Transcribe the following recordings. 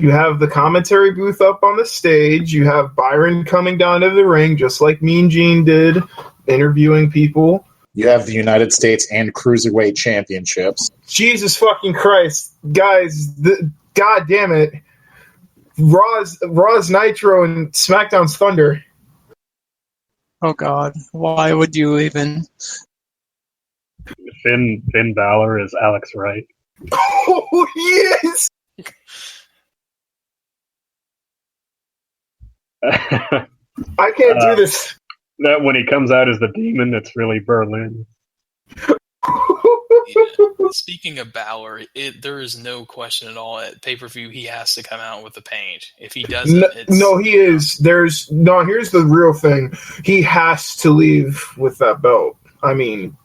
You have the commentary booth up on the stage. You have Byron coming down to the ring, just like Mean Gene did, interviewing people. You have the United States and Cruiserweight Championships. Jesus fucking Christ. Guys, God damn it. Raw's Nitro and SmackDown's Thunder. Oh God, why would you even? Finn Balor is Alex Wright. Oh, yes! I can't do this. That when he comes out as the demon, it's really Berlin. Speaking of Balor, there is no question at all at pay-per-view he has to come out with the paint. If he doesn't, no, he is. Here's the real thing. He has to leave with that belt. I mean,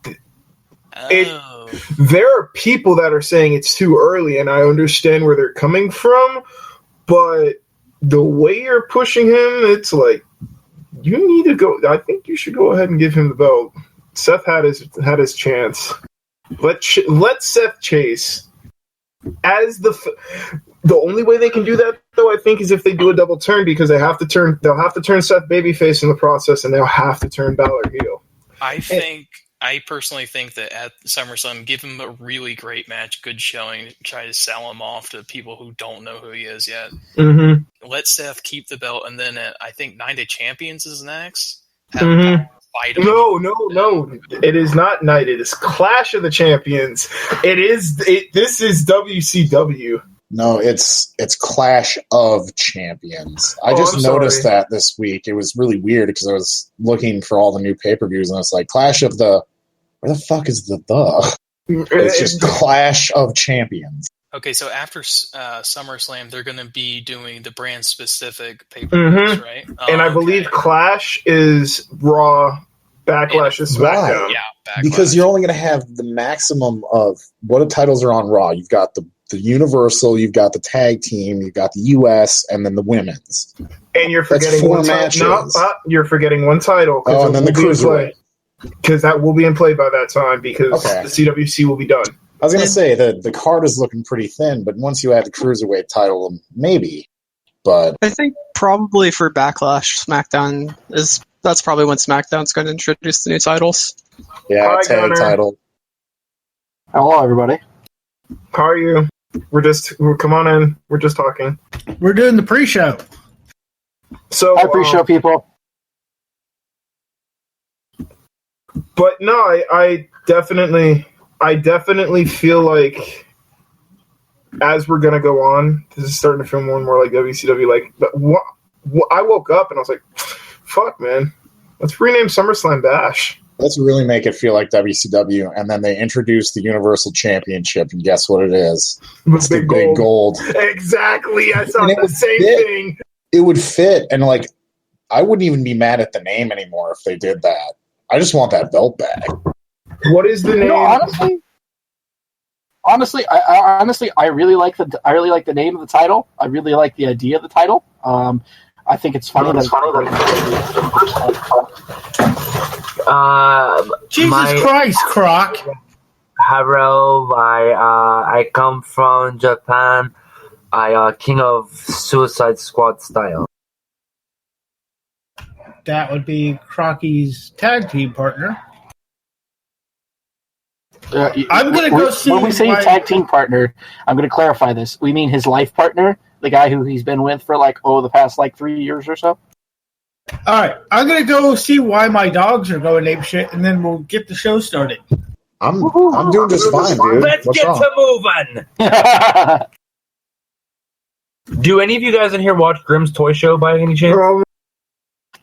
there are people that are saying it's too early, and I understand where they're coming from, but the way you're pushing him, it's like, you need to go. I think you should go ahead and give him the belt. Seth had his chance. Let Seth chase. As the only way they can do that, though, I think, is if they do a double turn, because they'll have to turn Seth babyface in the process, and they'll have to turn Balor heel. I personally think that at SummerSlam, give him a really great match, good showing, try to sell him off to people who don't know who he is yet. Mm-hmm. Let Seth keep the belt, and then I think Night of Champions is next. Mm-hmm. No. It is not Night. It is Clash of the Champions. This is WCW. No, it's Clash of Champions. I just noticed that this week. It was really weird because I was looking for all the new pay-per-views, and it's like Clash of the... Where the fuck is the? It's just Clash of Champions. Okay, so after SummerSlam, they're going to be doing the brand-specific pay-per-views, right? And I believe Clash is Raw, Backlash is SmackDown. Yeah, Backlash. Because you're only going to have the maximum of what titles are on Raw. You've got the Universal, you've got the Tag Team, you've got the US, and then the Women's. And you're forgetting one matches. You're forgetting one title. Oh, and then the Cruiserweight. Because that will be in play by that time, because the CWC will be done. I was going to say that the card is looking pretty thin, but once you add the Cruiserweight title, maybe. But I think probably for Backlash, SmackDown that's probably when SmackDown's going to introduce the new titles. Yeah, tag title. Hello, everybody. How are you? Come on in. We're just talking. We're doing the pre-show. So hi, pre-show people. But no, I definitely feel like as we're gonna go on, this is starting to feel more and more like WCW. Like, I woke up and I was like, "Fuck, man, let's rename SummerSlam Bash." Let's really make it feel like WCW, and then they introduce the Universal Championship, and guess what it is? It's the big gold. Exactly, I saw the same thing. It would fit, and like, I wouldn't even be mad at the name anymore if they did that. I just want that belt back. What is the name? No, honestly, I really like the name of the title. I really like the idea of the title. I think it's funny Jesus Christ, Croc. Hello, I come from Japan. I King of Suicide Squad style. That would be Crocky's tag team partner. I'm going to go see... When we say tag team partner, I'm going to clarify this. We mean his life partner, the guy who he's been with for the past 3 years or so. All right, I'm going to go see why my dogs are going ape shit, and then we'll get the show started. I'm doing just fine, dude. Let's get to moving! Do any of you guys in here watch Grimm's Toy Show by any chance?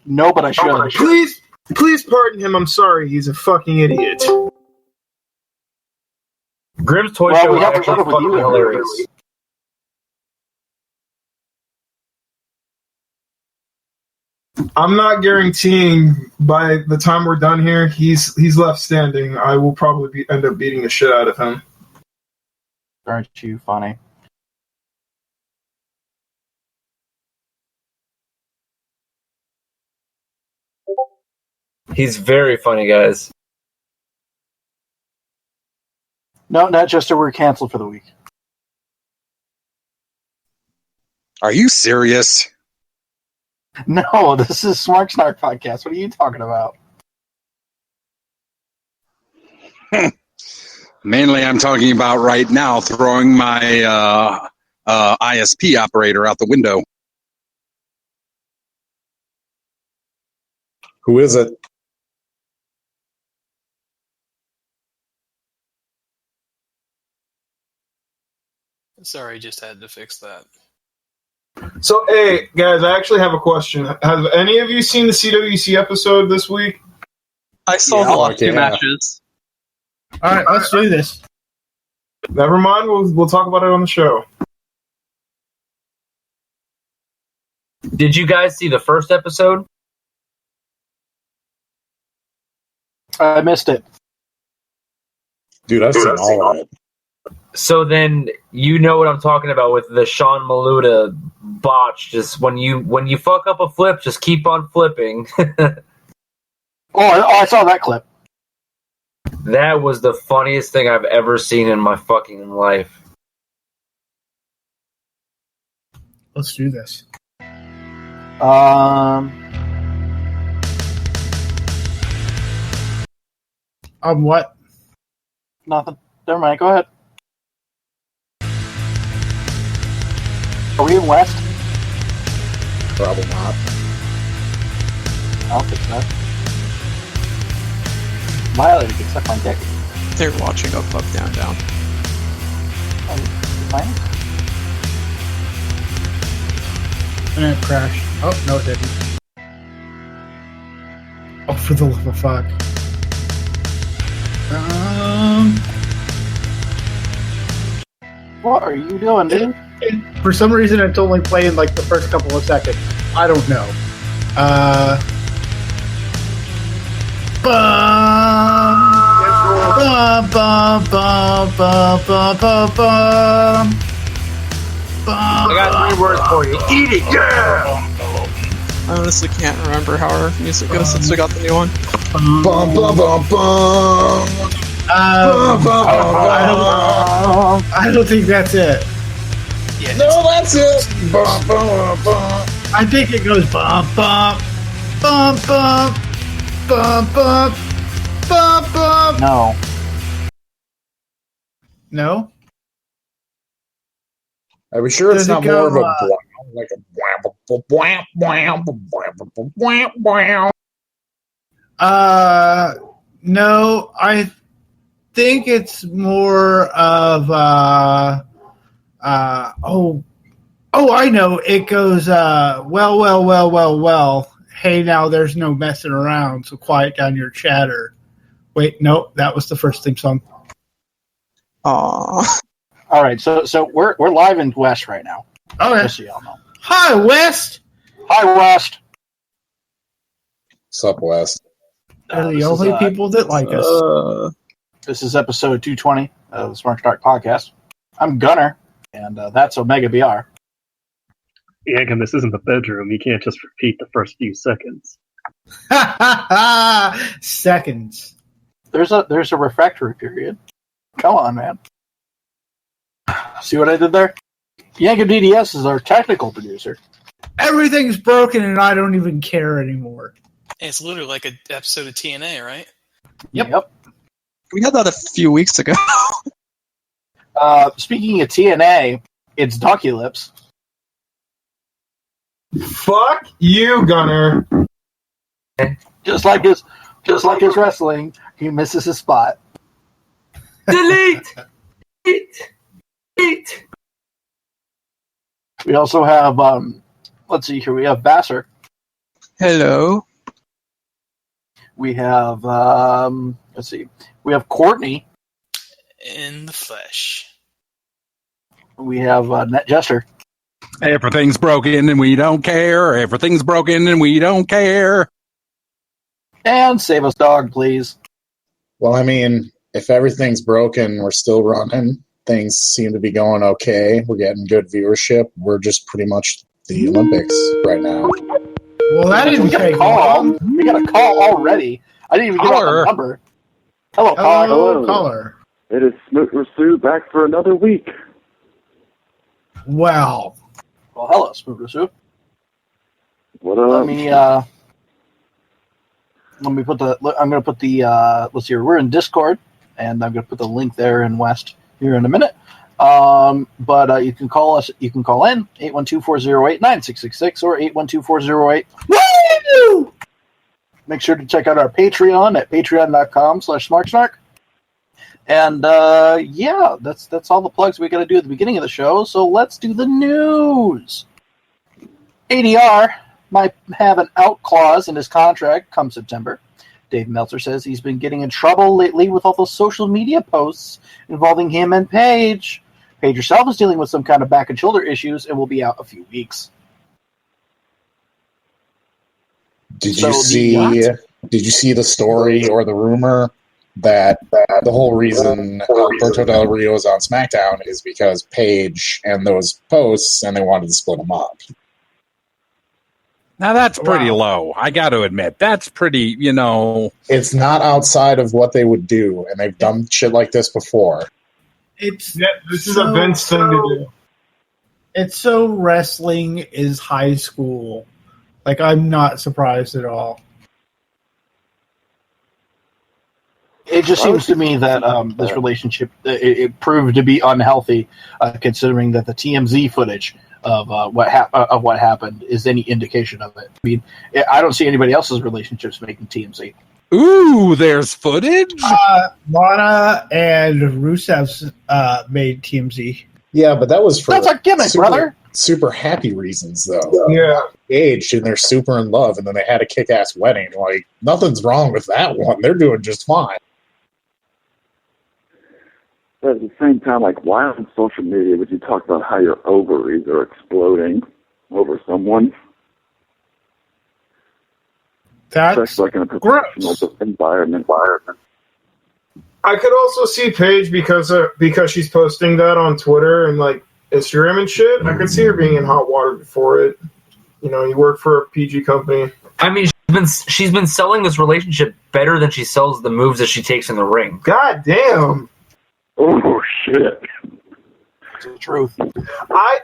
No, but I should. Please pardon him. I'm sorry. He's a fucking idiot. Grimm's Toy Show is actually fucking hilarious. I'm not guaranteeing by the time we're done here, he's left standing. I will probably end up beating the shit out of him. Aren't you funny? He's very funny, guys. No, not just we're canceled for the week. Are you serious? No, this is Smark Snark podcast. What are you talking about? Mainly, I'm talking about right now throwing my ISP operator out the window. Who is it? Sorry, just had to fix that. So, hey, guys, I actually have a question. Have any of you seen the CWC episode this week? I saw the last two matches. All right, let's do this. Never mind. We'll talk about it on the show. Did you guys see the first episode? I missed it. Dude, I've seen all of it. So then you know what I'm talking about with the Sean Maluda botch. Just when you fuck up a flip, just keep on flipping. I saw that clip. That was the funniest thing I've ever seen in my fucking life. Let's do this. What? Nothing. Never mind. Go ahead. Are we in West? Probably not. I don't think so. Miley can suck my dick. They're watching up, down, down. Mine? And it crashed. Oh, no, it didn't. Oh, for the love of fuck. What are you doing, dude? For some reason, it's only playing like the first couple of seconds. I don't know. I got 3 words for you. Eat it, yeah! I honestly can't remember how our music goes since we got the new one. I don't think that's it. Yeah, No, that's it. I think it goes bump bump bump bump bump bump bump bump. No. No? Are we sure it's Does it not go, more of a like a wham, wham, wham, wham? No, I think it's more of I know. It goes well. Hey, now there's no messing around, so quiet down your chatter. Wait, no, that was the first theme song. Aww. All right, so we're live in West right now. Okay. Just so y'all know. Hi, West. Hi, West. Sup, West? They're the only people that like us. This is episode 220 of the Smark Snark podcast. I'm Gunner, and that's Omega BR. Yeah, and this isn't the bedroom. You can't just repeat the first few seconds. Seconds. There's a refractory period. Come on, man. See what I did there? Yankum DDS is our technical producer. Everything's broken, and I don't even care anymore. It's literally like an episode of TNA, right? Yep. We had that a few weeks ago. Speaking of TNA, it's Donkey Lips. Fuck you, Gunner. Just like his wrestling, he misses his spot. Delete! Eat! We also have, let's see here, we have Vassar. Hello. We have, let's see, we have Courtney. In the flesh. We have Net Jester. Everything's broken and we don't care. Everything's broken and we don't care. And Save Us Dog, please. Well, I mean, if everything's broken, we're still running. Things seem to be going okay. We're getting good viewership. We're just pretty much the Olympics right now. Well, that didn't take long. We got a call already. I didn't even get out the number. Hello, caller. Hello, caller. It is Smoot Rasu back for another week. Well, Well, hello, Spooker Soup. What up? Let me put the. I'm going to put the. Let's see. We're in Discord, and I'm going to put the link there in West here in a minute. But you can call us. You can call in 812-408-9666 or 812-408. Woo! Make sure to check out our Patreon at patreon.com/Smark Snark. And yeah, that's all the plugs we got to do at the beginning of the show. So let's do the news. ADR might have an out clause in his contract come September. Dave Meltzer says he's been getting in trouble lately with all those social media posts involving him and Paige. Paige herself is dealing with some kind of back and shoulder issues and will be out a few weeks. Did you see the story or the rumor that the whole reason Alberto Del Rio is on SmackDown is because Paige and those posts, and they wanted to split them up? Now that's pretty low. I got to admit, that's pretty, It's not outside of what they would do, and they've done shit like this before. This is a Vince thing to do. It's so wrestling is high school. Like, I'm not surprised at all. It just seems to me that this relationship it proved to be unhealthy, considering that the TMZ footage of what happened is any indication of it. I mean, I don't see anybody else's relationships making TMZ. Ooh, there's footage? Lana and Rusev's made TMZ. Yeah, but that was for That's a gimmick, brother. Super happy reasons, though. Yeah. Engaged and they're super in love, and then they had a kick-ass wedding. Like, nothing's wrong with that one. They're doing just fine. But at the same time, like, why on social media would you talk about how your ovaries are exploding over someone? That's like in a professional environment. I could also see Paige because she's posting that on Twitter and like Instagram and shit. I could see her being in hot water before it. You work for a PG company. I mean, she's been selling this relationship better than she sells the moves that she takes in the ring. God damn. Oh shit. That's the truth. I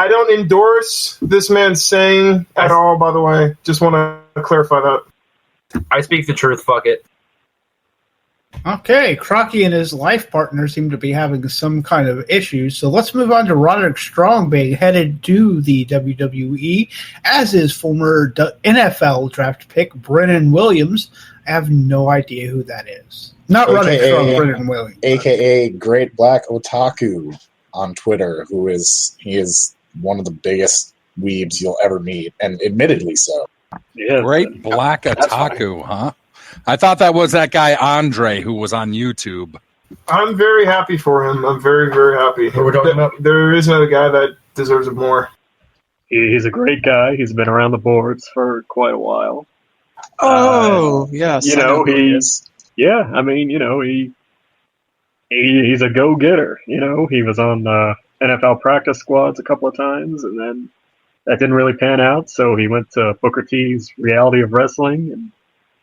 don't endorse this man saying at all, by the way. Just want to clarify that. I speak the truth, fuck it. Okay, Crocky and his life partner seem to be having some kind of issues, so let's move on to Roderick Strong being headed to the WWE as his former NFL draft pick, Brennan Williams. I have no idea who that is. Not Roderick Strong, Brennan Williams. A.K.A. Great Black Otaku on Twitter, he is one of the biggest weebs you'll ever meet, and admittedly so. Yeah, Great Black Otaku, huh? I thought that was that guy Andre who was on YouTube. I'm very happy for him. I'm very, very happy. Who we're talking about? There is another guy that deserves it more. He's a great guy. He's been around the boards for quite a while. Oh, yes. He's a go-getter. He was on NFL practice squads a couple of times, and then that didn't really pan out, so he went to Booker T's Reality of Wrestling and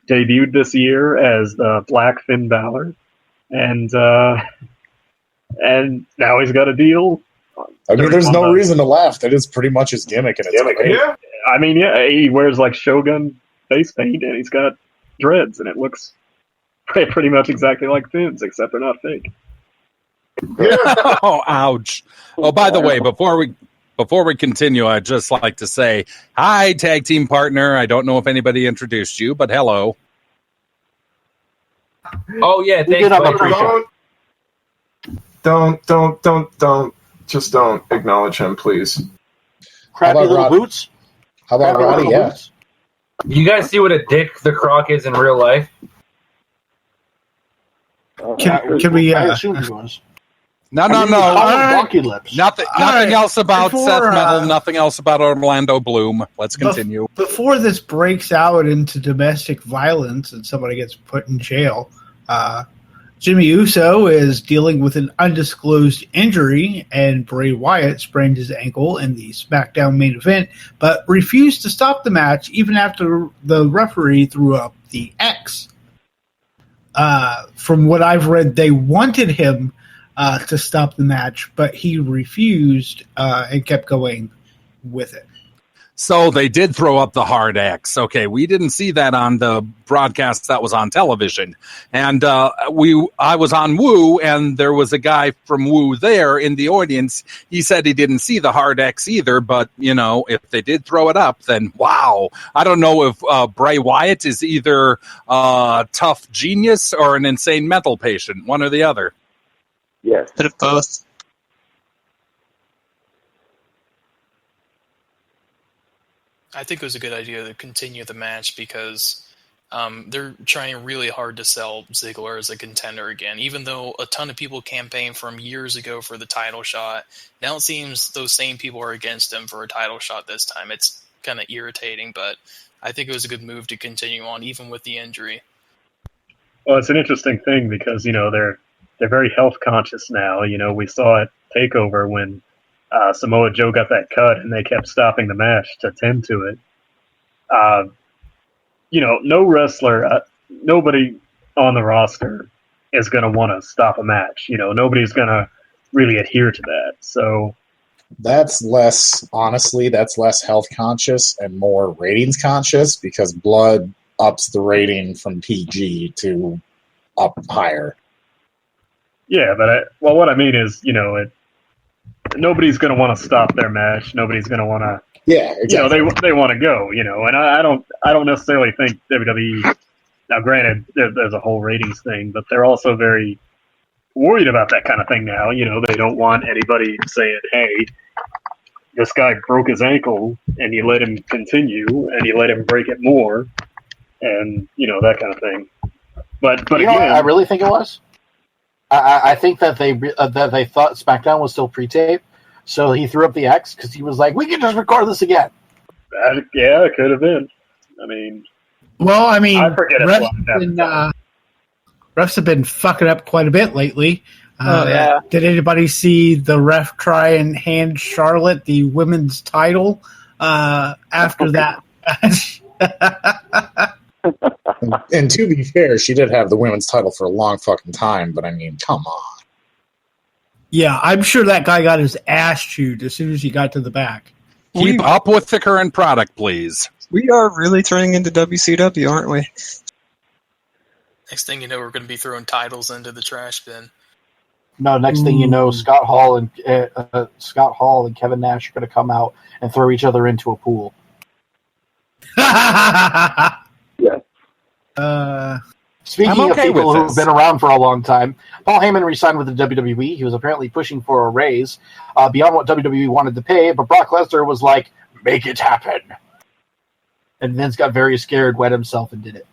debuted this year as Black Finn Balor, and now he's got a deal. I mean, there's no reason to laugh. That is pretty much his gimmick, and it's great. Yeah. I mean, yeah, he wears like Shogun face paint, and he's got dreads, and it looks pretty much exactly like Finn's, except they're not fake. Yeah. Oh, ouch. Oh, by the way, before we continue, I'd just like to say, hi, tag team partner. I don't know if anybody introduced you, but hello. Oh, yeah, thanks, buddy. Don't. Just don't acknowledge him, please. Crappy little Rod- boots. How about Crappy Roddy? little Yeah. boots. You guys see what a dick the Croc is in real life? Can we? I assumed he was. No. Donkey lips. Nothing else about Before, Seth Metal, nothing else about Orlando Bloom. Let's continue. Before this breaks out into domestic violence and somebody gets put in jail, Jimmy Uso is dealing with an undisclosed injury, and Bray Wyatt sprained his ankle in the SmackDown main event, but refused to stop the match even after the referee threw up the X. From what I've read, they wanted him to stop the match, but he refused and kept going with it. So they did throw up the hard X. Okay, we didn't see that on the broadcast that was on television. And I was on Woo, and there was a guy from Woo there in the audience. He said he didn't see the hard X either, but, if they did throw it up, then wow. I don't know if Bray Wyatt is either a tough genius or an insane mental patient, one or the other. Yes. Bit of both. I think it was a good idea to continue the match because they're trying really hard to sell Ziggler as a contender again. Even though a ton of people campaigned from years ago for the title shot, now it seems those same people are against him for a title shot this time. It's kind of irritating, but I think it was a good move to continue on, even with the injury. Well, it's an interesting thing because they're very health conscious now. We saw at Takeover when Samoa Joe got that cut, and they kept stopping the match to tend to it. No wrestler, nobody on the roster is going to want to stop a match. Nobody's going to really adhere to that. So that's less health conscious and more ratings conscious because blood ups the rating from PG to up higher. Yeah, but what I mean is, nobody's going to want to stop their match. Nobody's going to want to. Yeah, exactly. They want to go. And I don't necessarily think WWE. Now, granted, there's a whole ratings thing, but they're also very worried about that kind of thing now. They don't want anybody saying, "Hey, this guy broke his ankle, and you let him continue, and you let him break it more," and that kind of thing. But again, I really think it was. I think that they thought SmackDown was still pre-tape, so he threw up the X because he was like, "We can just record this again." It could have been. I forget refs have been fucking up quite a bit lately. Did anybody see the ref try and hand Charlotte the women's title after that match? And to be fair, she did have the women's title for a long fucking time, but come on. Yeah, I'm sure that guy got his ass chewed as soon as he got to the back. Keep up with the current product, please. We are really turning into WCW, aren't we? Next thing you know, we're going to be throwing titles into the trash bin. No, next thing you know, Scott Hall and Kevin Nash are going to come out and throw each other into a pool. Yes. Speaking of people who've been around for a long time, Paul Heyman re-signed with the WWE. He was apparently pushing for a raise beyond what WWE wanted to pay, but Brock Lesnar was like, "Make it happen." And Vince got very scared, wet himself, and did it.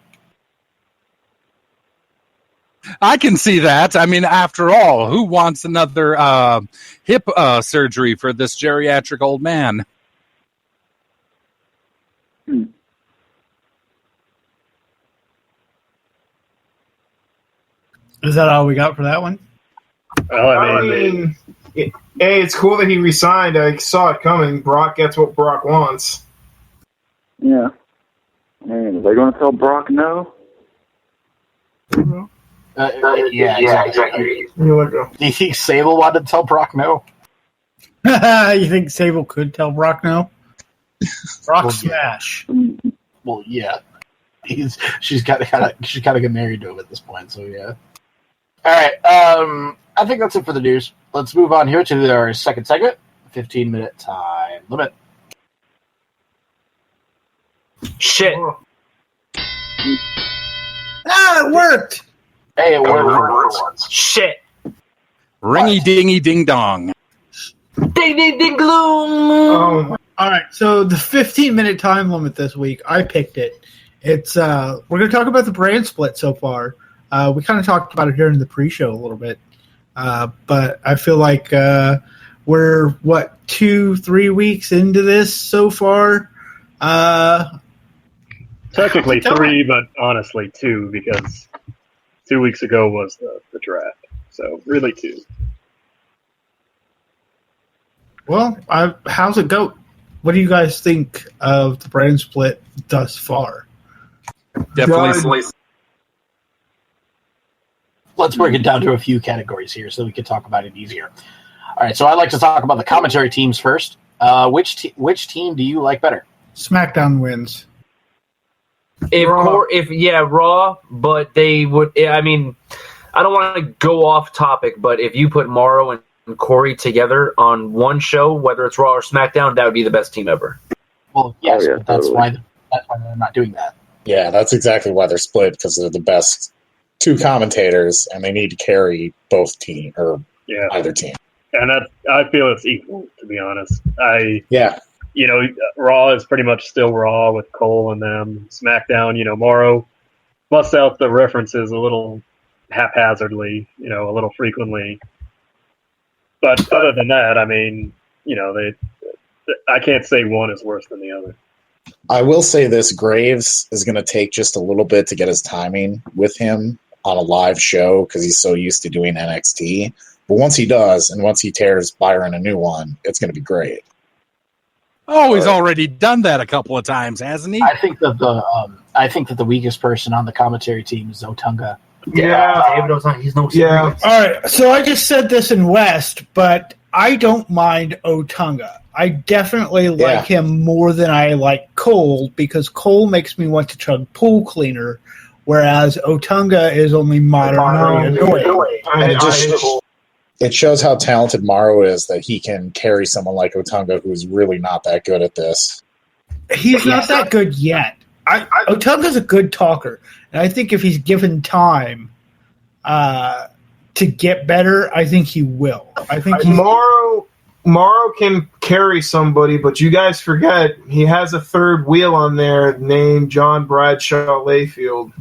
I can see that. After all, who wants another hip surgery for this geriatric old man? Is that all we got for that one? Hey, it's cool that he resigned. I saw it coming. Brock gets what Brock wants. Yeah. Are they going to tell Brock no? Yeah, exactly. Do you think Sable wanted to tell Brock no? You think Sable could tell Brock no? Brock smash. Well, yeah. She's got to get married to him at this point, so yeah. All right, I think that's it for the news. Let's move on here to our second segment, 15-minute time limit. Shit. It worked! Hey, it worked. Shit. Ringy dingy ding dong. Ding ding ding gloom. All right, so the 15-minute time limit this week, I picked it. It's we're going to talk about the brand split so far. We kind of talked about it here in the pre-show a little bit, but I feel like we're 2-3 weeks into this so far. Technically 3, but honestly 2 because 2 weeks ago was the draft, so really 2. Well, how's it go? What do you guys think of the brand split thus far? Definitely. Let's break it down to a few categories here so we can talk about it easier. All right, so I'd like to talk about the commentary teams first. Which team do you like better? SmackDown wins. Raw, but they would. I mean, I don't want to go off topic, but if you put Morrow and Corey together on one show, whether it's Raw or SmackDown, that would be the best team ever. Well, yes, but that's why they're not doing that. Yeah, that's exactly why they're split, because they're the best two commentators, and they need to carry both team or either team. And I feel it's equal, to be honest. Raw is pretty much still Raw with Cole and them. SmackDown, Morrow busts out the references a little haphazardly, a little frequently. But other than that, I mean, I can't say one is worse than the other. I will say this, Graves is going to take just a little bit to get his timing with him on a live show because he's so used to doing NXT. But once he does, and once he tears Byron a new one, it's going to be great. Oh, he's already done that a couple of times, hasn't he? I think that the weakest person on the commentary team is Otunga. Yeah. David Otunga, he's no Yeah. All right. So I just said this in West, but I don't mind Otunga. I definitely like him more than I like Cole because Cole makes me want to chug pool cleaner, whereas Otunga is only moderately annoying. It shows how talented Morrow is that he can carry someone like Otunga, who's really not that good at this. He's not that good yet. Otunga's a good talker, and I think if he's given time to get better, I think he will. I think Morrow can carry somebody, but you guys forget he has a third wheel on there named John Bradshaw Layfield.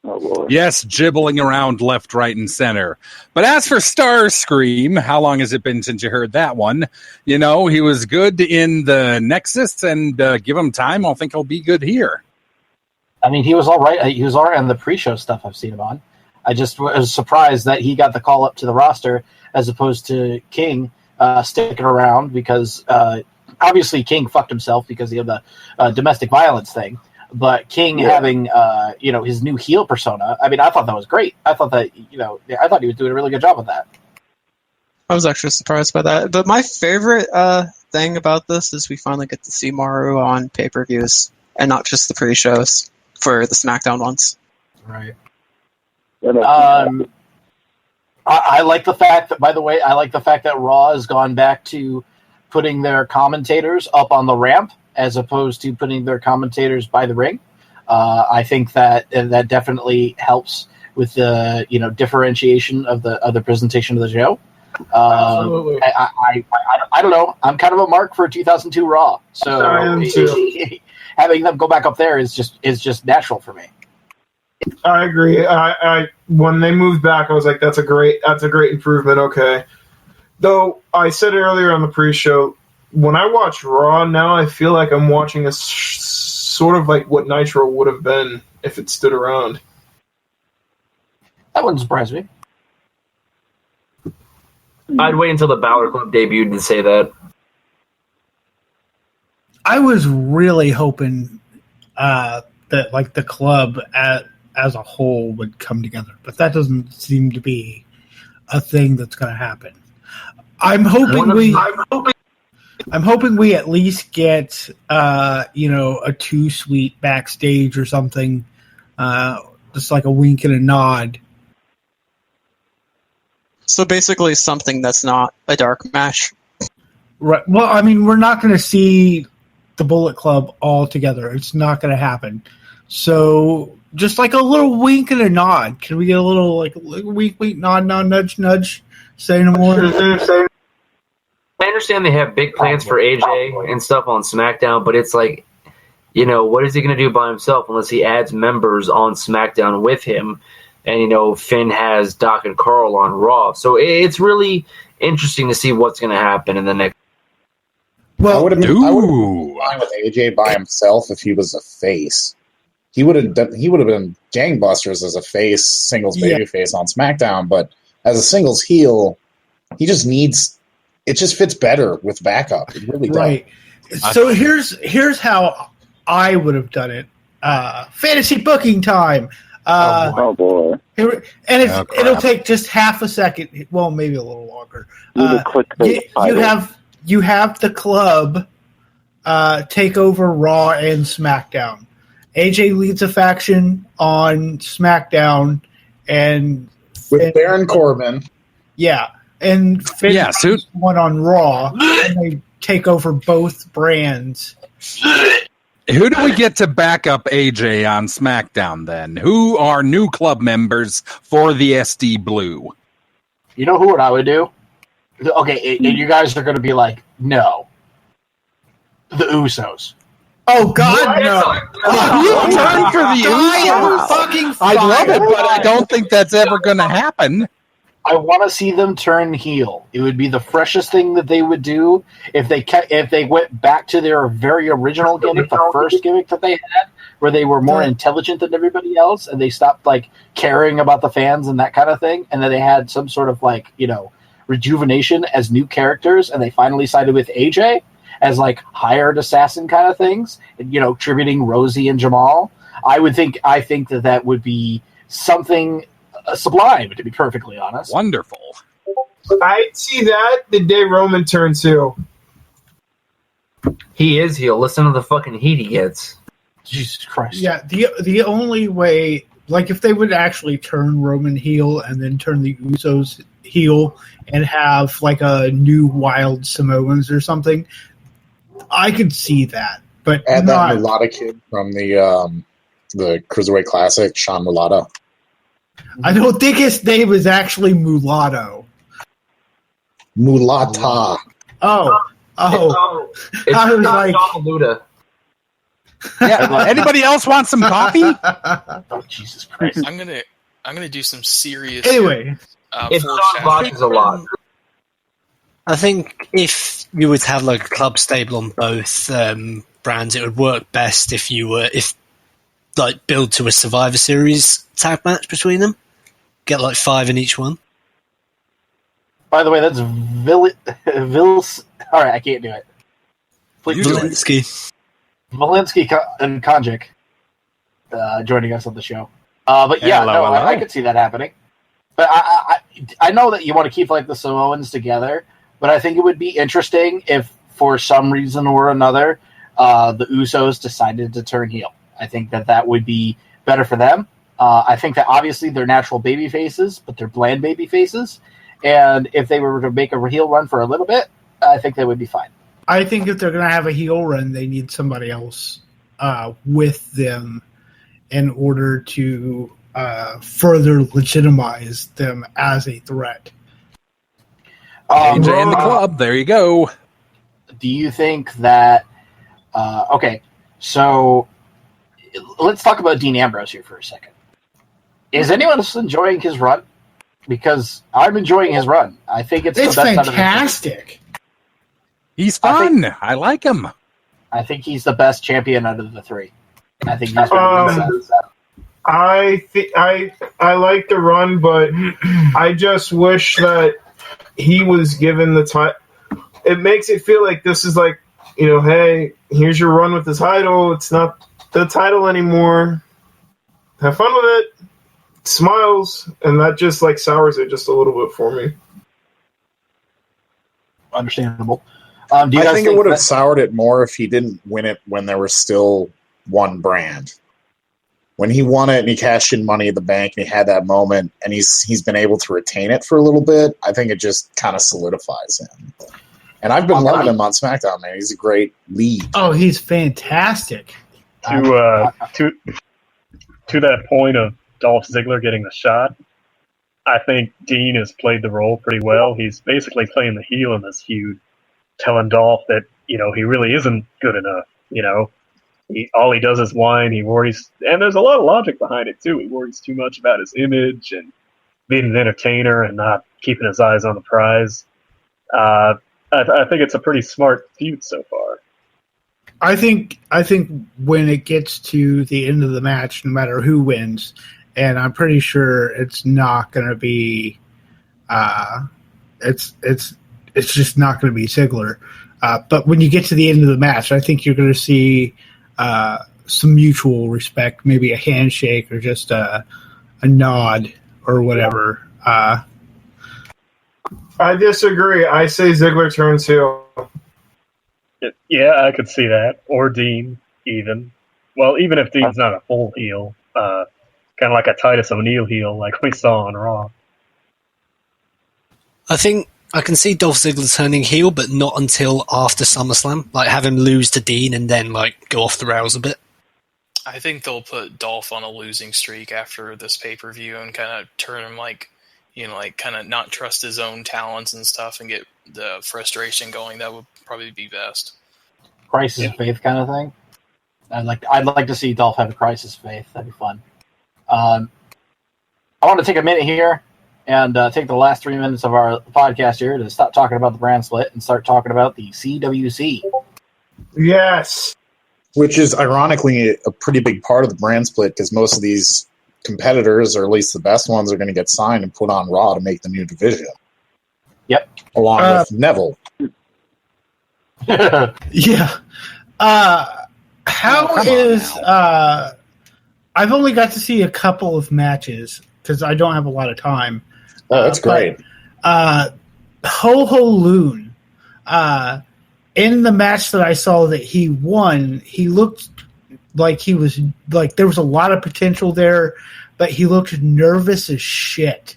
Oh, boy. Yes, jibbling around left, right, and center. But as for Starscream, how long has it been since you heard that one? He was good in the Nexus, and give him time, I think he'll be good here. I mean, he was all right. He was all right on the pre-show stuff I've seen him on. I just was surprised that he got the call up to the roster as opposed to King sticking around because obviously King fucked himself because he had the domestic violence thing. But King having, his new heel persona, I mean, I thought that was great. I thought that, I thought he was doing a really good job with that. I was actually surprised by that. But my favorite thing about this is we finally get to see Maru on pay-per-views and not just the pre-shows for the SmackDown ones. Right. I like the fact that, by the way, Raw has gone back to putting their commentators up on the ramp as opposed to putting their commentators by the ring. I think that definitely helps with the differentiation of the presentation of the show. Absolutely. I don't know. I'm kind of a mark for 2002 Raw, so having them go back up there is just natural for me. I agree. I when they moved back, I was like, that's a great improvement. Okay. Though I said earlier on the pre-show, when I watch Raw now, I feel like I'm watching a sort of like what Nitro would have been if it stood around. That wouldn't surprise me. I'd wait until the Balor Club debuted to say that. I was really hoping that like the club as a whole would come together, but that doesn't seem to be a thing that's going to happen. I'm hoping we at least get a 2-suite backstage or something, just like a wink and a nod. So basically something that's not a dark match. Right. Well, I mean, we're not going to see the Bullet Club all together. It's not going to happen. So just like a little wink and a nod. Can we get a little like wink, wink, nod, nudge, nudge? Say no more. I understand they have big plans for AJ and stuff on SmackDown, but it's like, what is he going to do by himself unless he adds members on SmackDown with him? And, Finn has Doc and Carl on Raw. So it's really interesting to see what's going to happen in the next. Well, I would have been fine with AJ by himself if he was a face. He would have been gangbusters as a face, singles babyface on SmackDown, but as a singles heel, he just needs. It just fits better with backup. It really does. Right. So here's how I would have done it. Fantasy booking time. Oh boy! And it'll take just half a second. Well, maybe a little longer. You you have the club take over Raw and SmackDown. AJ leads a faction on SmackDown, and Baron Corbin. Yeah, and Finn leads one on Raw, and they take over both brands. Who do we get to back up AJ on SmackDown then? Who are new club members for the SD Blue? You know what I would do? Okay, and you guys are going to be like, no. The Usos. Oh, God, no. You turn for the Usos? I love it, but I don't think that's ever going to happen. I want to see them turn heel. It would be the freshest thing that they would do if they went back to their very original gimmick, the first gimmick that they had, where they were more intelligent than everybody else, and they stopped caring about the fans and that kind of thing, and then they had some sort of rejuvenation as new characters, and they finally sided with AJ as hired assassin kind of things, and, tributing Rosie and Jamal. I think that would be something sublime, to be perfectly honest. Wonderful. I'd see that the day Roman turns heel. He is heel. Listen to the fucking heat he gets. Jesus Christ. Yeah, the only way, if they would actually turn Roman heel and then turn the Usos heel and have a new Wild Samoans or something, I could see that. But add that Mulata kid from the Cruiserweight Classic, Sean Mulata. I don't think his name is actually Mulatto. Mulata. Oh. It's I was not John Maluta. Yeah. Anybody else want some coffee? Oh, Jesus Christ! I'm gonna do some serious. Anyway, it's John Botches a lot. I think if you would have a club stable on both brands, it would work best if build to a Survivor Series tag match between them. Get 5 in each one. By the way, that's Vils. All right, I can't do it. Valinsky and Konjic joining us on the show. But yeah, hello. I could see that happening. But I know that you want to keep the Samoans together, but I think it would be interesting if, for some reason or another, the Usos decided to turn heel. I think that would be better for them. I think that obviously they're natural baby faces, but they're bland baby faces. And if they were to make a heel run for a little bit, I think they would be fine. I think if they're going to have a heel run, they need somebody else with them in order to further legitimize them as a threat. AJ in the club. There you go. Do you think that... okay, so let's talk about Dean Ambrose here for a second. Is anyone else enjoying his run? Because I'm enjoying his run. I think it's the best fantastic. He's fun. I like him. I think he's the best champion out of the three. I think he's I like the run, but I just wish that he was given the time. It makes it feel like this is hey, here's your run with the title. It's not the title anymore. Have fun with it. Smiles, and that just sours it just a little bit for me. Understandable. I think it would have soured it more if he didn't win it when there was still one brand. When he won it and he cashed in Money in the Bank and he had that moment and he's been able to retain it for a little bit, I think it just kind of solidifies him. And I've been loving him on SmackDown, man. He's a great lead. Oh, he's fantastic. To that point of Dolph Ziggler getting the shot, I think Dean has played the role pretty well. He's basically playing the heel in this feud, telling Dolph that, he really isn't good enough. All he does is whine. He worries, and there's a lot of logic behind it too. He worries too much about his image and being an entertainer and not keeping his eyes on the prize. I think it's a pretty smart feud so far. I think when it gets to the end of the match, no matter who wins, and I'm pretty sure it's not going to be, it's just not going to be Ziggler. But when you get to the end of the match, I think you're going to see some mutual respect, maybe a handshake or just a nod or whatever. I disagree. I say Ziggler turns heel. Yeah, I could see that. Or Dean, even. Well, even if Dean's not a full heel, kind of like a Titus O'Neil heel, like we saw on Raw. I think I can see Dolph Ziggler turning heel, but not until after SummerSlam. Like, have him lose to Dean and then, like, go off the rails a bit. I think they'll put Dolph on a losing streak after this pay-per-view and kind of turn him kind of not trust his own talents and stuff and get the frustration going. That would probably be best. Crisis of faith kind of thing. I'd like to see Dolph have a crisis of faith. That'd be fun. I want to take a minute here and take the last 3 minutes of our podcast here to stop talking about the brand split and start talking about the CWC. Yes. Which is ironically a pretty big part of the brand split because most of these competitors, or at least the best ones, are going to get signed and put on Raw to make the new division. Yep. Along with Neville. Yeah. How is... I've only got to see a couple of matches because I don't have a lot of time. Oh, that's great. Ho Ho Loon. In the match that I saw that he won, he looked like he was like there was a lot of potential there, but he looked nervous as shit.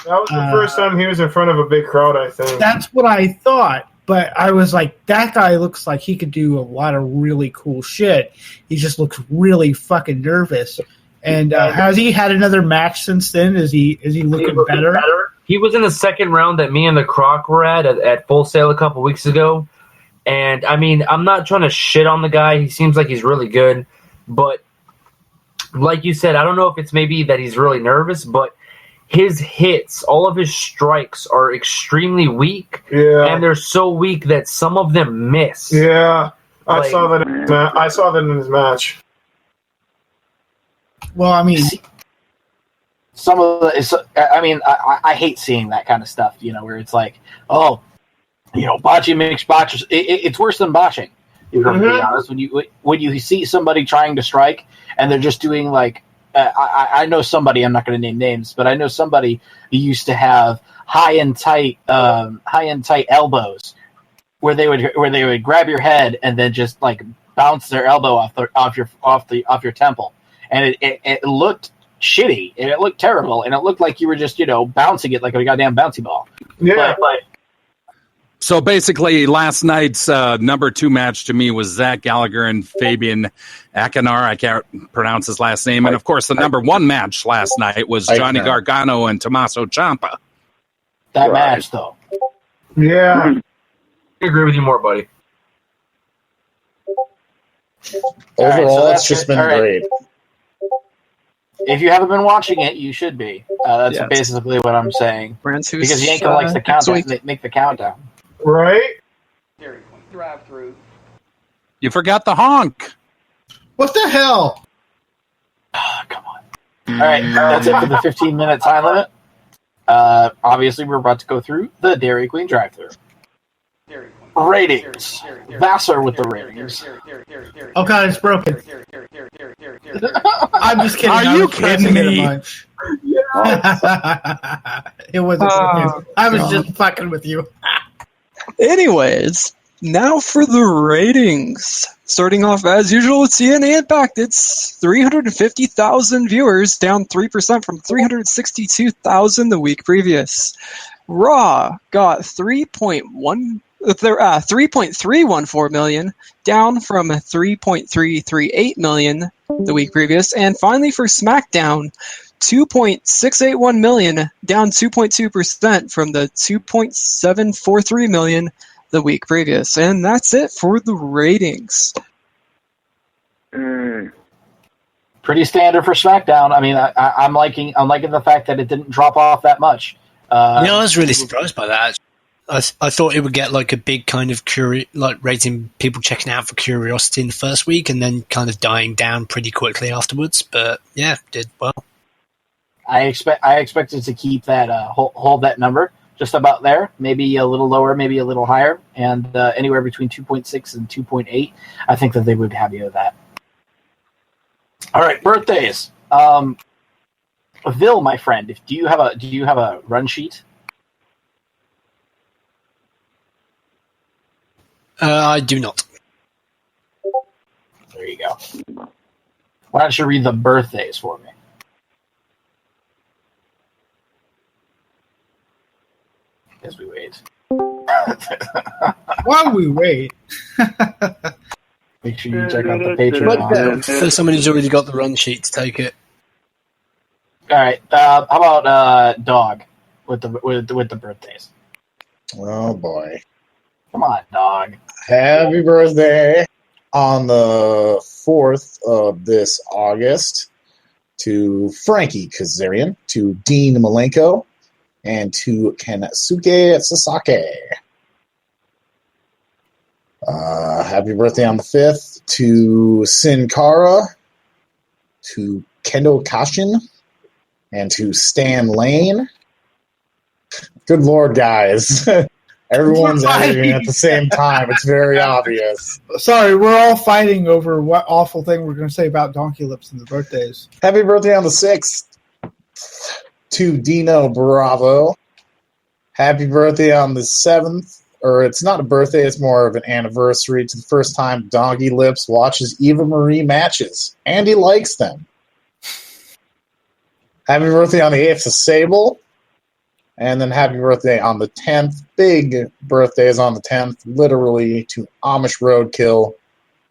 That was the first time he was in front of a big crowd, I think. That's what I thought, but I was like, that guy looks like he could do a lot of really cool shit. He just looks really fucking nervous. And has he had another match since then? Is he looking better? He was in the second round that me and the Croc were at Full Sail a couple weeks ago. And, I mean, I'm not trying to shit on the guy. He seems like he's really good. But, like you said, I don't know if it's maybe that he's really nervous, but his hits, all of his strikes are extremely weak. Yeah. And they're so weak that some of them miss. Yeah. I saw that in his match. Well, I mean... Some of the... I hate seeing that kind of stuff, where it's like, botching makes botches. It's worse than botching. If I'm being honest, when you see somebody trying to strike and they're just doing like, I know somebody. I'm not going to name names, but I know somebody who used to have high and tight elbows, where they would grab your head and then just like bounce their elbow off your temple, and it looked shitty and it looked terrible and it looked like you were just bouncing it like a goddamn bouncy ball. Yeah. But So basically, last night's number 2 match to me was Zach Gallagher and Fabian Akinar. I can't pronounce his last name. And, of course, the number 1 match last night was Johnny Gargano and Tommaso Ciampa. That match, though. Yeah. I agree with you more, buddy. Overall, it's just been great. If you haven't been watching it, you should be. That's basically what I'm saying. Because Yanko likes the countdown. Make the countdown. Right? Dairy Queen drive-through. You forgot the honk. What the hell? Come on. All right, that's it for the 15-minute time limit. Obviously, we're about to go through the Dairy Queen drive-through. Ratings. Vassar with the ratings. Oh god, it's broken. I'm just kidding. Are you kidding me? It wasn't. I was just fucking with you. Anyways, now for the ratings. Starting off as usual with TNA Impact, it's 350,000 viewers, down 3% from 362,000 the week previous. Raw got 3.314 million, down from 3.338 million the week previous. And finally for SmackDown, 2.681 million, down 2.2% from the 2.743 million the week previous. And that's it for the ratings. Pretty standard for SmackDown. I mean, I'm liking the fact that it didn't drop off that much. I was really surprised by that. I thought it would get like a big kind of rating, people checking out for curiosity in the first week and then kind of dying down pretty quickly afterwards. But yeah, did well. I expected to keep that hold that number just about there, maybe a little lower, maybe a little higher, and anywhere between 2.6 and 2.8. I think that they would have you with that. All right, birthdays. Vil, my friend, do you have a run sheet? I do not. go. Why don't you read the birthdays for me? As we wait. While we wait. Make sure you check out the Patreon. For somebody who's already got the run sheet to take it. All right. How about Dog with the birthdays? Oh boy! Come on, Dog. Happy birthday on the 4th of this August to Frankie Kazarian, to Dean Malenko, and to Kensuke Sasaki. Happy birthday on the 5th to Sin Cara, to Kendo Kashin, and to Stan Lane. Good Lord, guys. Everyone's editing at the same time. It's very obvious. Sorry, we're all fighting over what awful thing we're going to say about Donkey Lips and the birthdays. Happy birthday on the 6th to Dino Bravo. Happy birthday on the 7th. Or it's not a birthday, it's more of an anniversary to the first time Donkey Lips watches Eva Marie matches. And he likes them. Happy birthday on the 8th to Sable. And then happy birthday on the 10th. Big birthdays on the 10th, literally, to Amish Roadkill,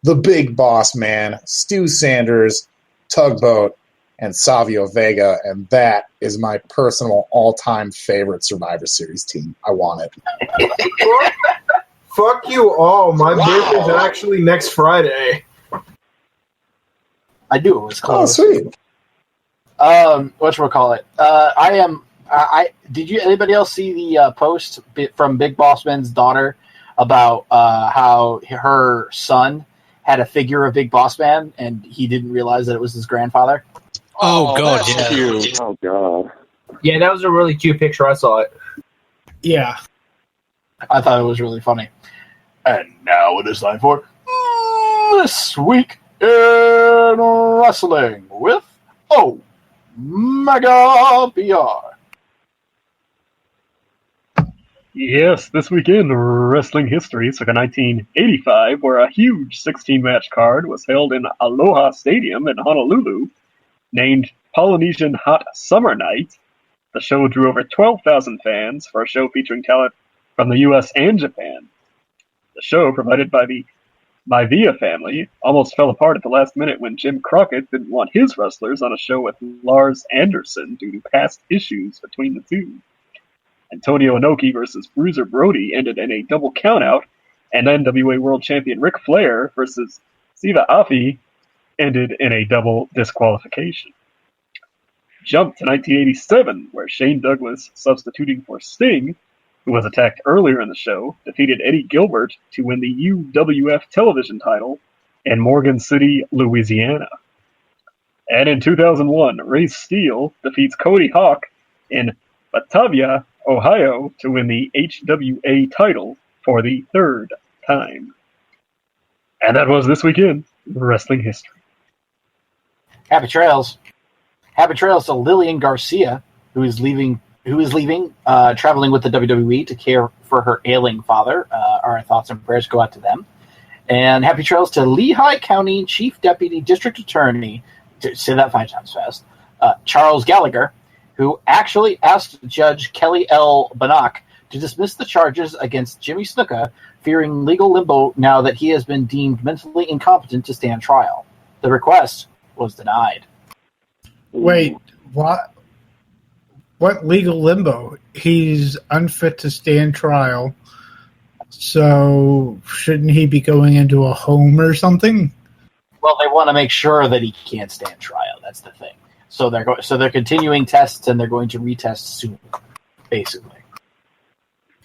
the Big Boss Man, Stu Sanders, Tugboat, and Savio Vega. And that is my personal all-time favorite Survivor Series team. I want it. Fuck you all. My birthday's actually next Friday. I knew it was close. Oh, sweet. Whatchamacallit? Did anybody else see the post from Big Boss Man's daughter about how her son had a figure of Big Boss Man and he didn't realize that it was his grandfather? Oh God, yeah. Cute. Oh God. Yeah, that was a really cute picture. I saw it. Yeah. I thought it was really funny. And now it is time for This Week in Wrestling with Mega PR. Yes, this week in wrestling history, circa 1985, where a huge 16-match card was held in Aloha Stadium in Honolulu, named Polynesian Hot Summer Night. The show drew over 12,000 fans for a show featuring talent from the U.S. and Japan. The show, provided by the Maivia family, almost fell apart at the last minute when Jim Crockett didn't want his wrestlers on a show with Lars Anderson due to past issues between the two. Antonio Inoki versus Bruiser Brody ended in a double countout, and NWA World Champion Ric Flair versus Siva Afi ended in a double disqualification. Jump to 1987, where Shane Douglas, substituting for Sting, who was attacked earlier in the show, defeated Eddie Gilbert to win the UWF television title in Morgan City, Louisiana. And in 2001, Ray Steele defeats Cody Hawk in Batavia, Ohio, to win the HWA title for the 3rd time. And that was This Week in Wrestling History. Happy trails. Happy trails to Lillian Garcia, who is leaving, traveling with the WWE to care for her ailing father. Our thoughts and prayers go out to them. And happy trails to Lehigh County Chief Deputy District Attorney, to say that 5 times fast, Charles Gallagher, who actually asked Judge Kelly L. Bannock to dismiss the charges against Jimmy Snuka, fearing legal limbo now that he has been deemed mentally incompetent to stand trial. The request was denied. Wait, what? What legal limbo? He's unfit to stand trial, so shouldn't he be going into a home or something? Well, they want to make sure that he can't stand trial. That's the thing. So they're continuing tests, and they're going to retest soon, basically.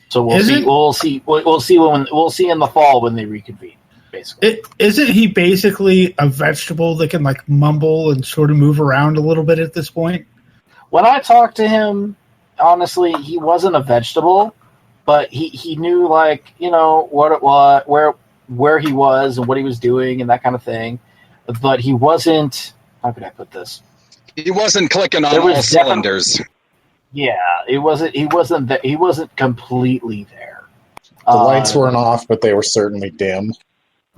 So we'll see in the fall when they reconvene. Basically, isn't he basically a vegetable that can like mumble and sort of move around a little bit at this point? When I talked to him, honestly, he wasn't a vegetable, but he knew what it was, where he was and what he was doing and that kind of thing. But he wasn't. How could I put this? He wasn't clicking on all cylinders. Yeah, it wasn't. He wasn't completely there. The lights weren't off, but they were certainly dim.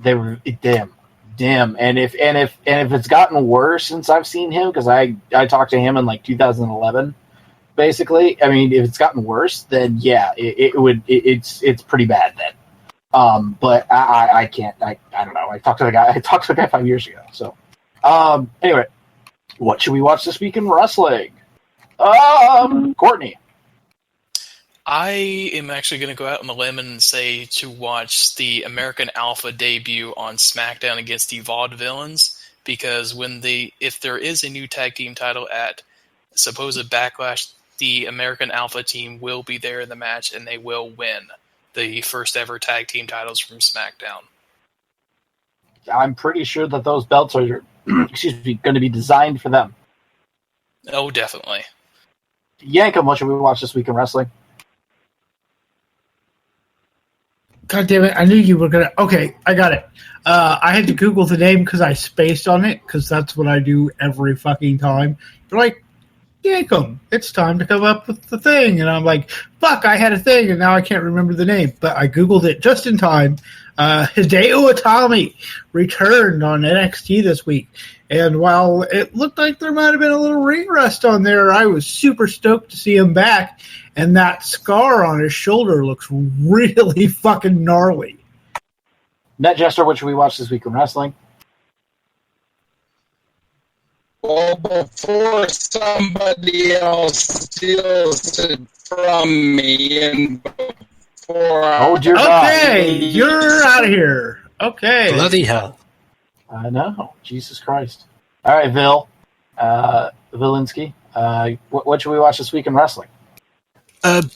They were dim, Damn, and if it's gotten worse since I've seen him, because I talked to him in like 2011, basically. I mean, if it's gotten worse, then yeah, it's pretty bad then. But I can't. I don't know. I talked to the guy 5 years ago. So, anyway, what should we watch this week in wrestling? Courtney. I am actually going to go out on a limb and say to watch the American Alpha debut on SmackDown against the Vaudevillains, because if there is a new tag team title at supposed Backlash, the American Alpha team will be there in the match and they will win the first ever tag team titles from SmackDown. I'm pretty sure that those belts are going to be designed for them. Oh, definitely. Yankum, what should we watch this week in wrestling? God damn it, I knew you were going to... Okay, I got it. I had to Google the name because I spaced on it, because that's what I do every fucking time. You're like, Yankum, it's time to come up with the thing. And I'm like, fuck, I had a thing, and now I can't remember the name. But I Googled it just in time. Hideo Itami returned on NXT this week. And while it looked like there might have been a little ring rust on there, I was super stoked to see him back. And that scar on his shoulder looks really fucking gnarly. Net Jester, what should we watch this week in wrestling? Well, before somebody else steals it from me and before dear God. Okay, you're out of here. Okay. Bloody hell. I know. Jesus Christ. All right, Vil. Vilinski. What should we watch this week in wrestling?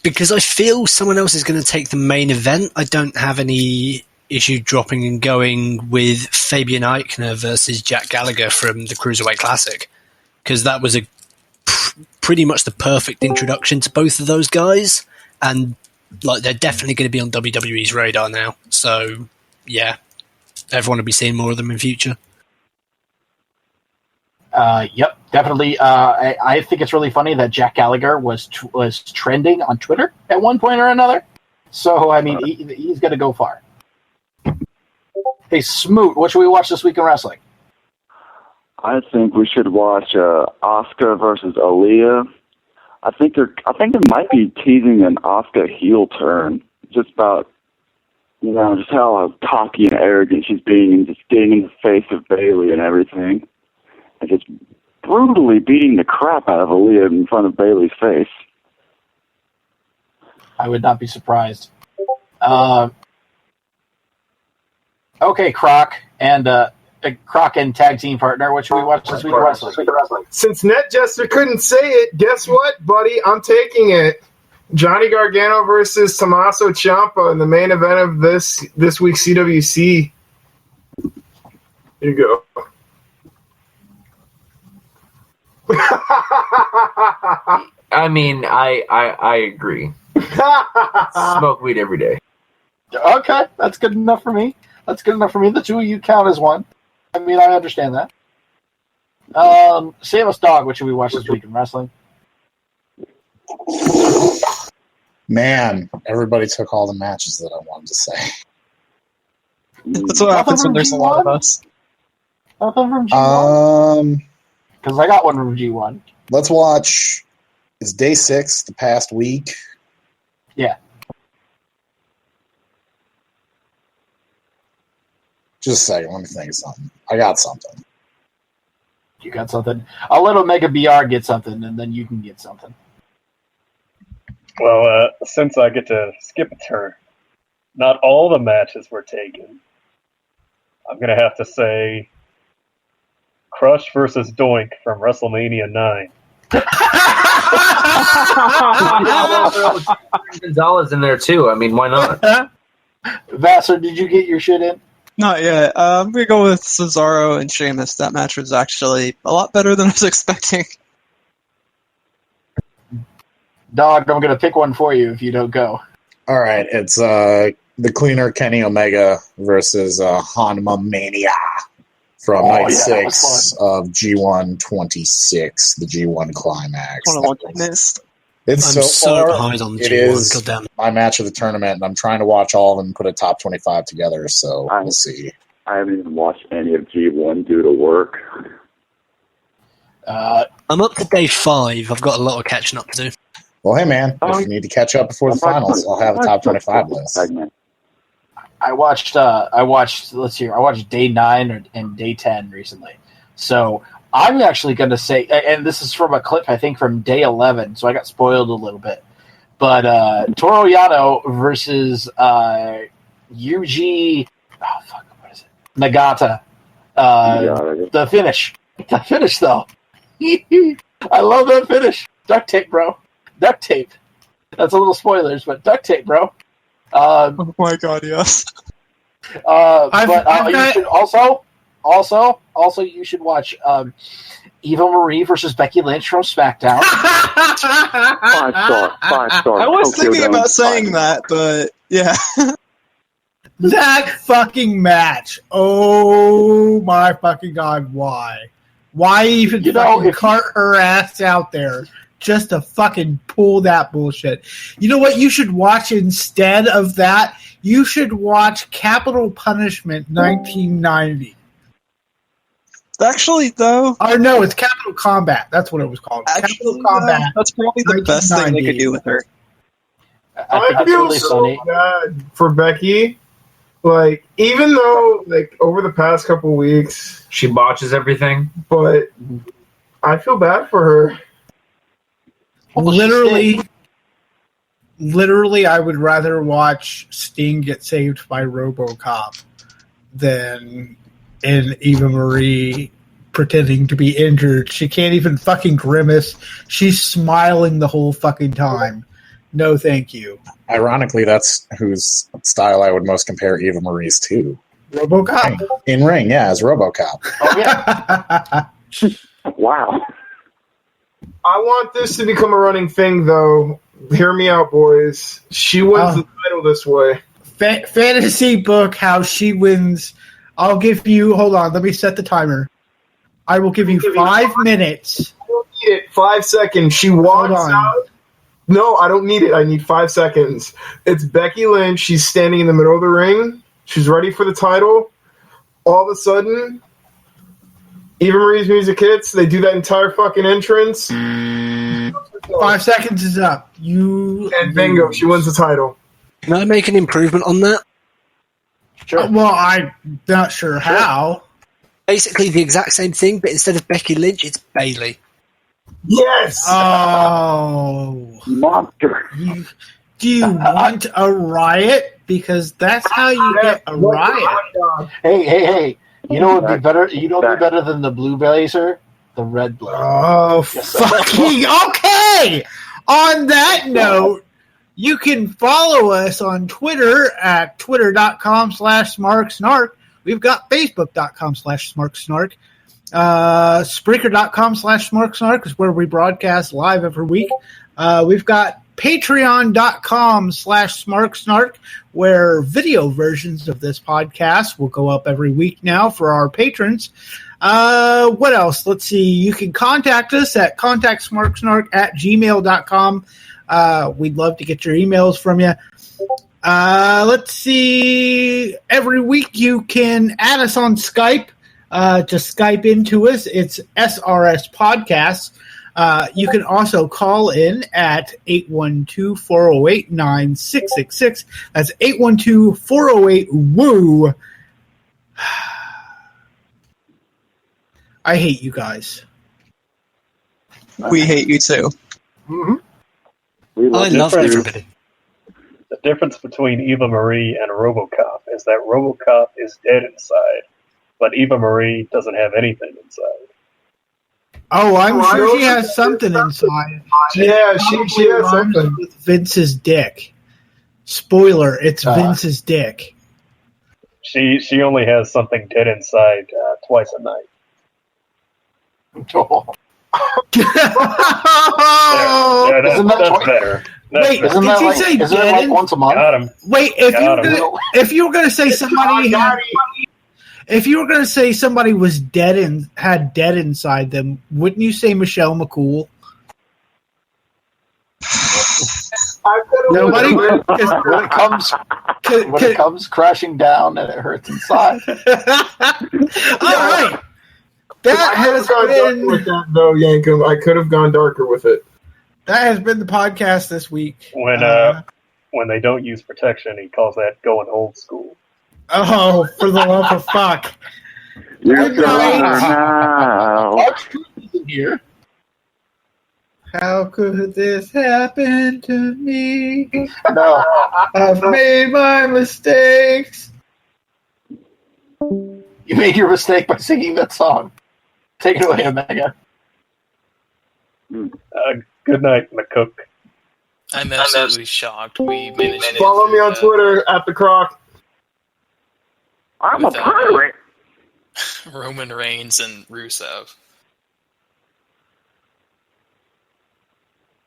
Because I feel someone else is going to take the main event, I don't have any issue dropping and going with Fabian Eichner versus Jack Gallagher from the Cruiserweight Classic, because that was pretty much the perfect introduction to both of those guys, and like they're definitely going to be on WWE's radar now. So yeah, everyone will be seeing more of them in future. Yep, definitely. I think it's really funny that Jack Gallagher was trending on Twitter at one point or another. So, I mean, he's going to go far. Hey, Smoot, what should we watch this week in wrestling? I think we should watch Asuka versus Aaliyah. I think they might be teasing an Asuka heel turn, just about, just how cocky and arrogant she's being, and just getting in the face of Bayley and everything. And just brutally beating the crap out of Aaliyah in front of Bayley's face. I would not be surprised. Okay, Croc and tag team partner. What should we watch this week in wrestling? Since Net Jester couldn't say it, guess what, buddy? I'm taking it. Johnny Gargano versus Tommaso Ciampa in the main event of this week's CWC. Here you go. I mean, I agree. Smoke weed every day. Okay, that's good enough for me. The two of you count as one. I mean, I understand that. Save us, dog. What should we watch this week in wrestling? Man, everybody took all the matches that I wanted to say. That's what happens when there's a lot of us. Nothing from G1? Because I got one from G1. Let's watch. It's day 6, the past week. Yeah. Just a second. Let me think of something. I got something. You got something? I'll let Omega BR get something, and then you can get something. Well, since I get to skip a turn, not all the matches were taken. I'm going to have to say Crush versus Doink from WrestleMania 9. Gonzalez in there too. I mean, why not? Vassar, did you get your shit in? Not yet. I'm going to go with Cesaro and Sheamus. That match was actually a lot better than I was expecting. Dog, I'm going to pick one for you if you don't go. All right. It's the cleaner Kenny Omega versus Hanma Mania from night 6 of G1 26, the G1 Climax. One of the ones I missed. It's I'm so far, behind on the it G1. is God damn it. my match of the tournament, and I'm trying to watch all of them and put a top 25 together, so we'll see. I haven't even watched any of G1 due to work. I'm up to day 5. I've got a lot of catching up to do. Well, hey, man, if you need to catch up before the finals, I'll have a top 25 list. I watched let's see, I watched day 9 and day 10 recently. So I'm actually going to say, and this is from a clip, I think, from day 11, so I got spoiled a little bit. But Toru Yano versus Yuji, what is it? Nagata. The finish. The finish, though. I love that finish. Duct tape, bro. Duct tape. That's a little spoilers, but duct tape, bro. Oh my god, yes. You should also you should watch Eva Marie versus Becky Lynch from SmackDown. 5-star. I was thinking about saying that, but yeah. That fucking match. Oh my fucking god, why? Why even cart her ass out there just to fucking pull that bullshit? You know what you should watch instead of that? You should watch Capital Punishment 1990. Actually, though... Or no, it's Capital Combat. That's what it was called. Actually, Capital Combat. That's probably the best thing they could do with her. I feel so bad for Becky. Like, even though, like, over the past couple weeks, she botches everything, but I feel bad for her. Literally, I would rather watch Sting get saved by RoboCop than Eva Marie pretending to be injured. She can't even fucking grimace. She's smiling the whole fucking time. No, thank you. Ironically, that's whose style I would most compare Eva Marie's to. RoboCop? In ring, yeah, as RoboCop. Oh, yeah. Wow. I want this to become a running thing, though. Hear me out, boys. She wins the title this way. Fantasy book how she wins. I'll give you... Hold on, let me set the timer. I will give you 5 minutes. I don't need it. 5 seconds. She walks out. No, I don't need it. I need 5 seconds. It's Becky Lynch. She's standing in the middle of the ring. She's ready for the title. All of a sudden, Eva Marie's music hits. They do that entire fucking entrance. 5 seconds is up. And bingo, she wins the title. Can I make an improvement on that? Sure. Well, I'm not sure how. Basically the exact same thing, but instead of Becky Lynch, it's Bayley. Yes! Oh. Monster. Do you want a riot? Because that's how you get a riot. Hey. You know what would be better? You know what would be better than the blue blazer? The red blazer. Oh, fucking okay! On that note, you can follow us on Twitter at twitter.com/SmarkSnark. We've got Facebook.com/SmarkSnark. Spreaker.com/SmarkSnark is where we broadcast live every week. We've got Patreon.com/SmarkSnark, where video versions of this podcast will go up every week now for our patrons. What else? Let's see. You can contact us at contactsmarksnark@gmail.com. We'd love to get your emails from you. Let's see. Every week you can add us on Skype. Just Skype into us. It's SRS Podcasts. You can also call in at 812-408-9666. That's 812-408-WOO. I hate you guys. We hate you too. Mm-hmm. I love everybody. The difference between Eva Marie and RoboCop is that RoboCop is dead inside, but Eva Marie doesn't have anything inside. Oh, I'm sure she has something inside. Yeah, she has something. With Vince's dick. Spoiler, it's Vince's dick. She only has something dead inside twice a night. That's better. Wait, did you say dead? Once a month? Got him. Wait, if you were gonna say somebody if you were gonna say somebody was dead and had dead inside them, wouldn't you say Michelle McCool? Nobody. when it comes crashing down and it hurts inside. All right. That has been with that, though, Yankum. I could have gone darker with it. That has been the podcast this week. When they don't use protection, he calls that going old school. Oh, for the love of fuck! You're Good night. now. Our truth isn't here. How could this happen to me? No. I've made my mistakes. You made your mistake by singing that song. Take it away, Omega. Good night, McCook. I'm absolutely shocked. We managed to Follow me on Twitter at the Croc. I'm a pirate. Roman Reigns and Rusev.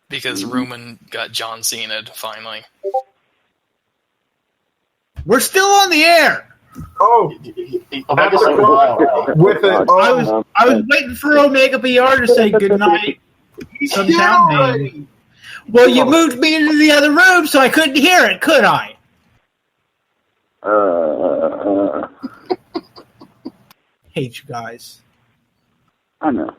Because Roman got John Cena'd finally. We're still on the air. Oh, Omega's on the wild. with it. I was waiting for Omega BR to say good night. Some sound name. Well, you moved me into the other room, so I couldn't hear it, could I? Hate you guys. I know.